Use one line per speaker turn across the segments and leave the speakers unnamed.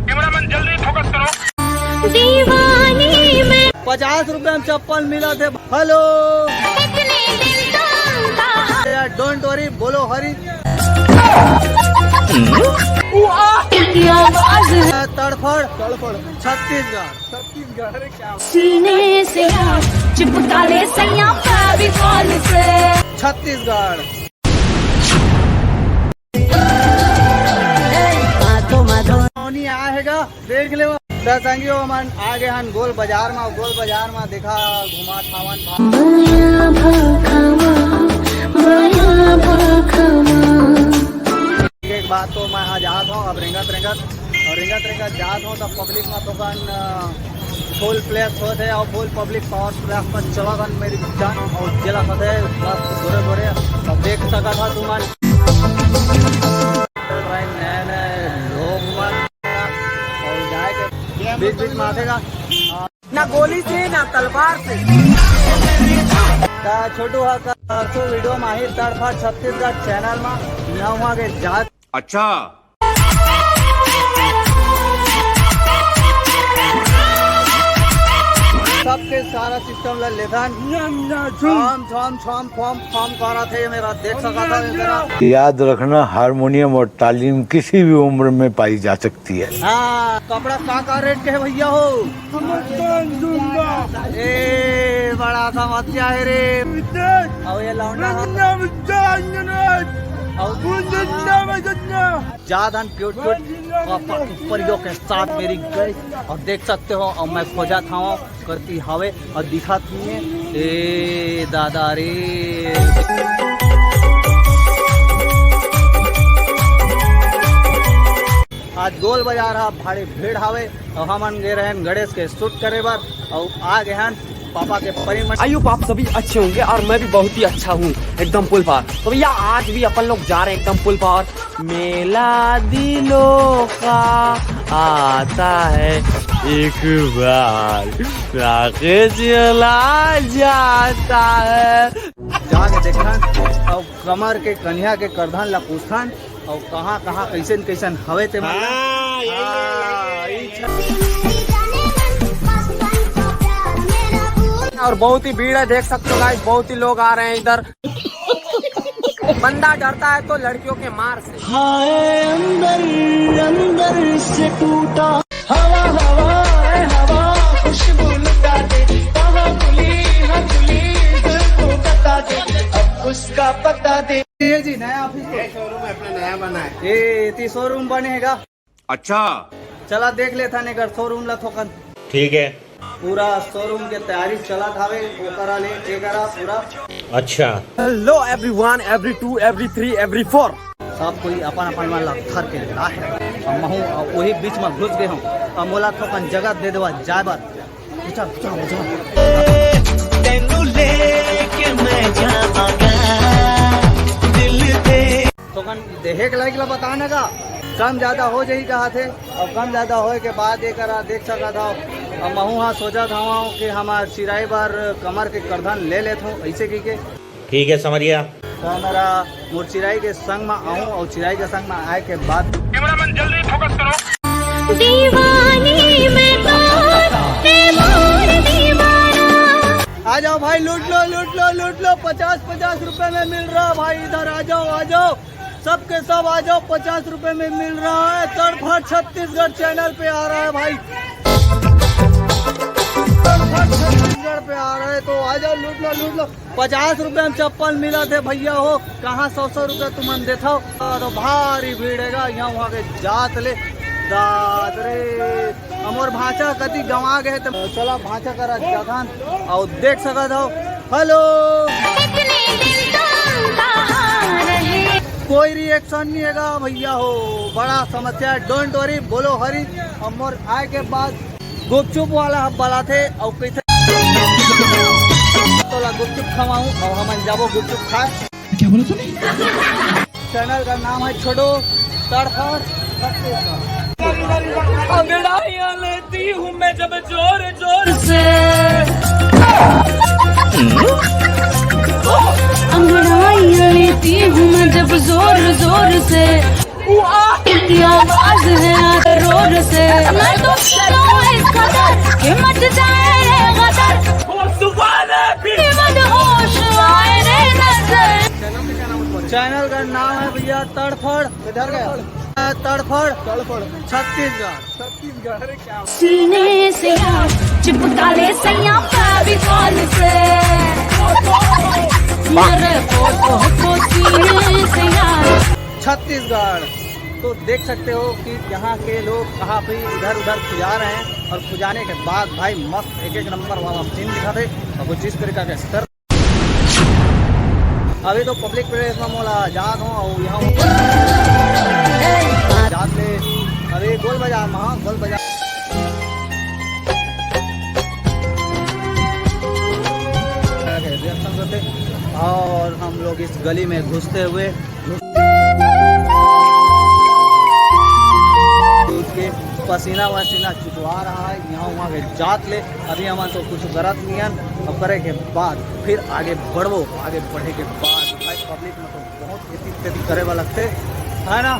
Cameraman जल्दी focus करो।
दीवानी में
50 रुपए में चप्पल मिला थे। हेलो डोंट वरी, बोलो हरी। तड़फड़ छत्तीसगढ़
सीने से चिपका ले सैया फेविकॉल से।
छत्तीसगढ़ आएगा देख ले। संगियो मन आगे हन गोल बाजार में देखा घुमा थावन एक बात तो मैं यहाँ जात हूँ अब रेंगत जात हूँ तब पब्लिक में तो फुल प्लेस होते और फुल पब्लिक पावर प्लेस पर चला गन मेरी जान और जिला होते गोरे अब देख सका था तुम बीच बीच में आतेगा ना गोली से ना तलवार से। छोटू तो वीडियो माहिर तड़फा छत्तीसगढ़ चैनल में यहाँ वहाँ के जात।
अच्छा
सबके सारा सिस्टम ले लेथन फॉर्म करा थे मेरा देख सका था।
याद रखना, हारमोनियम और तालीम किसी भी उम्र में पाई जा सकती है।
हाँ, कपड़ा का रेट के है भैया हो? ए बड़ा समस्या है रे। और ये लौंडा ज्यादा क्यूट परियों के साथ मेरी गई और देख सकते हो। और मैं खोजा था करती हवे और दिखा थी ए दादा रे। आज गोल बाजार हा भारी भीड़ हवे और हमन गए रहे गणेश के शूट करे बार और आ गए हैं पापा के परिमंडल।
आयुब आप सभी अच्छे होंगे और मैं भी बहुत ही अच्छा हूँ एकदम पुल पार। तो भैया आज भी अपन लोग जा रहे हैं एकदम पुल पार। मेला दिलों का आता है एक बार आके चला जाता है।
जाके देखन और कमर के कन्या के करधन ला पूछन और कहाँ कहाँ कैसन हवे ते
और बहुत ही भीड़ है, देख सकते हो गाइस, बहुत ही लोग आ रहे हैं इधर। बंदा डरता है तो लड़कियों के मार से।
हाय अंदर से टूटा हवा खुशबू लुटा दे। कहाँ खुली दिल को बता दे, अब उसका पता दे।
ये जी नया ऑफिस शोरूम अपना नया बना है। ये शोरूम बनेगा।
अच्छा
चला देख लेता नेगर शोरूम ला थोकन।
ठीक है,
पूरा शोरूम के तैयारी चला थावे ओकरा ले एकरा पूरा।
अच्छा
hello everyone, every 2 every 3 every 4
सब कोई अपन वाला थर के ला है और महू वही बीच में घुस गए हूँ और मोला थोकन जगह दे देवा जाए बार। थोकन देखे के लायक ला बताने का कम ज्यादा हो जाही कहा थे और कम ज्यादा होए के बाद एक देख सका था। और महू हाँ सोचा था कि हमार चिराई बार कमर के करधन ले लेते हूँ ऐसे की के।
ठीक है समझिया।
तो मेरा चिराई के संग में आऊँ और चिराई के संग में आए के बाद कैमरामैन जल्दी फोकस करो।
दीवानी में
आ जाओ भाई, लूट लो 50 रुपए में मिल रहा भाई। इधर आ जाओ सबके सब आ जाओ। 50 रुपए में मिल रहा है। तड़फड़ छत्तीसगढ़ चैनल पे आ रहा है भाई। छत्तीसगढ़ पे आ रहे तो आ जाओ, लूट लो 50 रुपए में चप्पल मिला थे भैया हो। कहाँ 100 रुपए तुमन देता हो तो भारी भीड़ है यहाँ वहाँ के जात ले दाद रे। हमर भाषा कति गंवा गए तो चला भाषा करा जगन और देख सकत हो। हेलो कोई रिएक्शन नहीं है भैया हो, बड़ा समस्या है। डोंट वरी, बोलो हरी। हमर आए के बाद गुपचुप वाला हम बला थे और कैसे तो गुपचुप खवाऊं और हम जाबो गुपचुप खाए। क्या बोला तूने? चैनल का नाम है छोटू तड़फड़ छत्तीसगढ़।
अंगड़ाइयाँ लेती हूँ मैं जब जोर से।
अंगड़ाइयाँ
करती हूँ मैं जब जोर जोर से, की आवाज है रोर से, मैं तो चलूं इस कदर कि मच जाए ये गदर, कि मदहोश आए रे नजर।
चैनल का नाम है भैया तड़फड़। इधर गया तड़फड़ छत्तीसगढ़।
सीने से यार चिपका ले सैया फेविकॉल से, मेरे फोटो को सीने से यार।
छत्तीसगढ़। तो देख सकते हो कि यहाँ के लोग कहाँ पे इधर उधर खुजा रहे हैं, और खुजाने के बाद भाई मस्त एक एक नंबर वाला सीन दिखाते और कुछ इस तरीका के स्तर। अभी तो पब्लिक प्लेस में मोला जात हूँ और यहाँ जात ले अभी गोल बाजार में। हाँ गोल बाजार रिएक्शन करते और हम लोग इस गली में घुसते हुए उसके पसीना वसीना चुचवा रहा है यहाँ वहाँ के जात ले। अभी हम तो कुछ गलत नहीं है, और करे के बाद फिर आगे बढ़ो। आगे बढ़े के बाद भाई पब्लिक में तो बहुत इत्यादि करे वाला लगते है ना।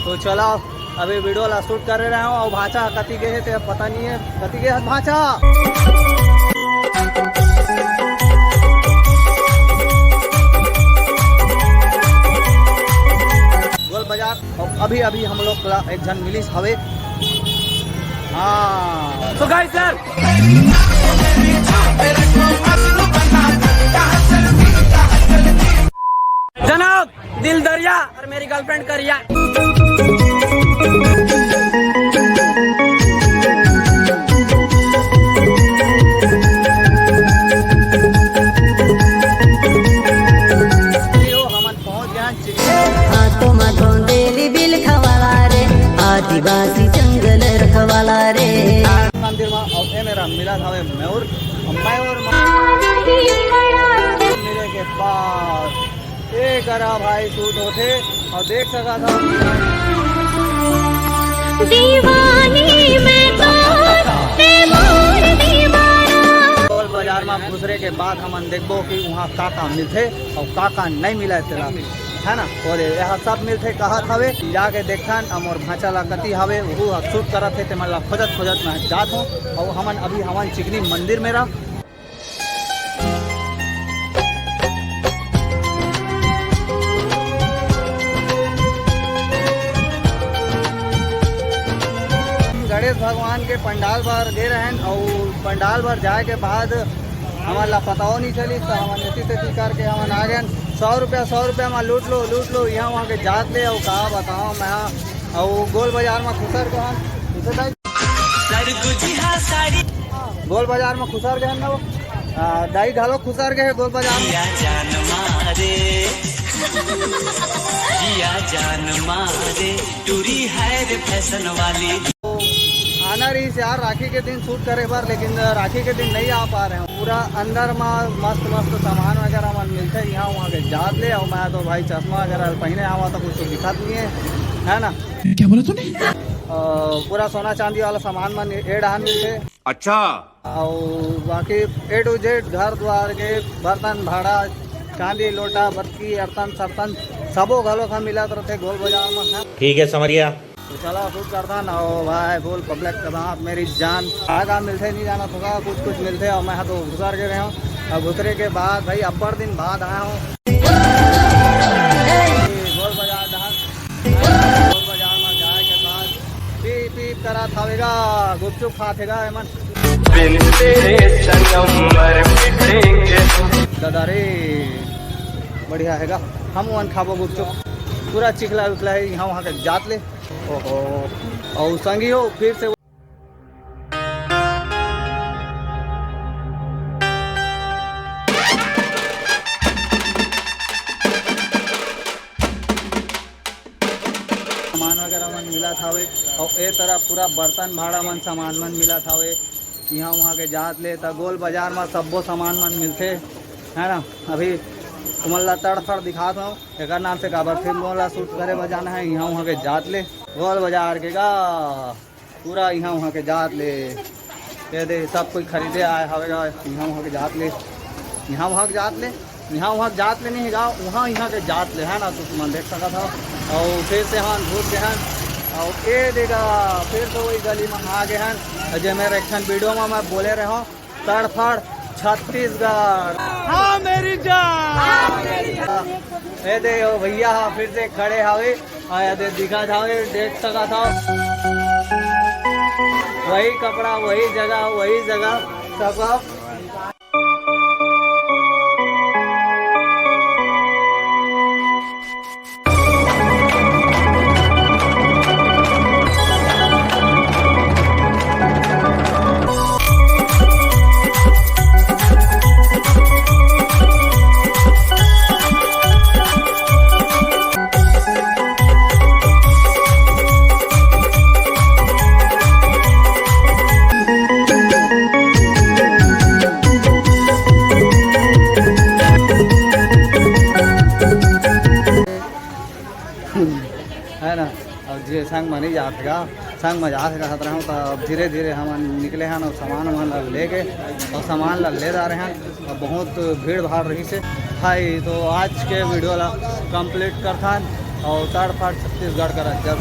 तो चलो अभी वीडियो ला शूट कर रहे हो और भाषा कति गए थे पता नहीं है कति गए भाषा। गोल बाजार और अभी अभी हम लोग एक जन मिली हवे। हाँ
तो गाइस सर जनाब दिल दरिया और मेरी गर्लफ्रेंड करिया।
हमन पहुंच गए
हाथों में डेली बिल खवाला रे, आदिवासी जंगल रखवाला रे।
मंदिर में और मेरा मिला था मयूर मिले के बाद एक करा भाई शूट होते और देख सका था
दीवानी में तो
गोल बाजार में घुसरे के बाद हम देखबो कि वहाँ काका मिलते और काका नहीं मिला तेरा है ना। और यह सब मिलते कहा हवे जाके देखन और भाषा ला कति हवे वो शूट करत थे ते मतलब खोजत खोजत मैं जात हूँ। और हमन अभी हवन चिकनी मंदिर में रह गणेश भगवान के पंडाल भर गए रहन और पंडाल भर जाए के बाद हमारा पता नहीं चली तो हम नीति तेती करके हम आ गए। 100 रुपया में लूट लो यहाँ वहाँ के जात ले और कहा बताओ मैं और गोल बाजार में खुसर गए गोल बाजार में खुसर गए ना वो दाई ढालो खुसर गए गोल बाजार में।
जान मारे टूरी है रे फैशन वाली।
आना रही से यार राखी के दिन शूट करे बार, लेकिन राखी के दिन नहीं आ पा रहे हैं। पूरा अंदर में मस्त मस्त सामान वगैरह मन मिलते हैं यहाँ वहाँ के जात ले। और मैं तो भाई चश्मा वगैरह पहने आवा तो कुछ दिखत नहीं है ना।
क्या बोला तूने?
पूरा सोना चांदी वाला सामान मन एडहान मिलते।
अच्छा।
और बाकी A to Z घर द्वार के बर्तन भाड़ा चांदी लोटा बर्तकी अर्तन सर्तन सबो घलो का मिला रहते गोल बाजार में है।
ठीक है समरिया।
तो चलो शूट करता ना और भाई बोल पब्लिक के बाद मेरी जान आगा मिलते नहीं जाना तो कुछ मिलते और मैं तो घुसर के रहा हूँ। और घुसरे के बाद भाई अब्बड़ दिन बाद आया हूँ गोल बाजार में जाए के बाद पीप करा थावेगा गुपचुप खातेगा एमन दादा रे बढ़िया हैगा। हम वन खाबो गुपचुप पूरा चिखला उखला है यहाँ वहाँ के जात ले। ओहो और संगी हो फिर से सामान वगैरह मन मिला था वे और ए तरह पूरा बर्तन भाड़ा मन सामान मन मिला था वे यहाँ वहाँ के जात ले। तो गोल बाजार में सबो सामान मन मिलते है ना। अभी तुमला तड़फड़ दिखाता हूँ एक नाम से काबर फिल्म वाला शूट करे बजाना है यहाँ वहाँ के जात ले। गोल बाजार के गा पूरा यहाँ वहाँ के जात ले कह दे सब कोई खरीदे आए हवेगा यहाँ वहाँ के जात ले यहाँ वहाँ के जात ले। यहाँ वहाँ जात ले नहीं गाँव वहाँ यहाँ के जात ले है ना, तो तुम देख सका था। और फिर से हाँ घूस गए हैं और ये देगा फिर तो वही गली में आ गए हैं जो मेरे एक्शन वीडियो में मैं बोले रहा हूँ तड़फड़ छत्तीसगढ़। हाँ मेरी जान ये दे भैया फिर से खड़े हावे आया दे दिखा था देख सका था। वही कपड़ा वही जगह सब है ना। अब जे संग में नहीं जाता संग में जा सकता रहा हूँ तो अब धीरे धीरे हम निकले हैं और सामान वामान ले गए और सामान ले जा रहे हैं। और बहुत भीड़ भाड़ रही से भाई। तो आज के वीडियो ला कंप्लीट करथान और तड़फड़ छत्तीसगढ़ का राज्य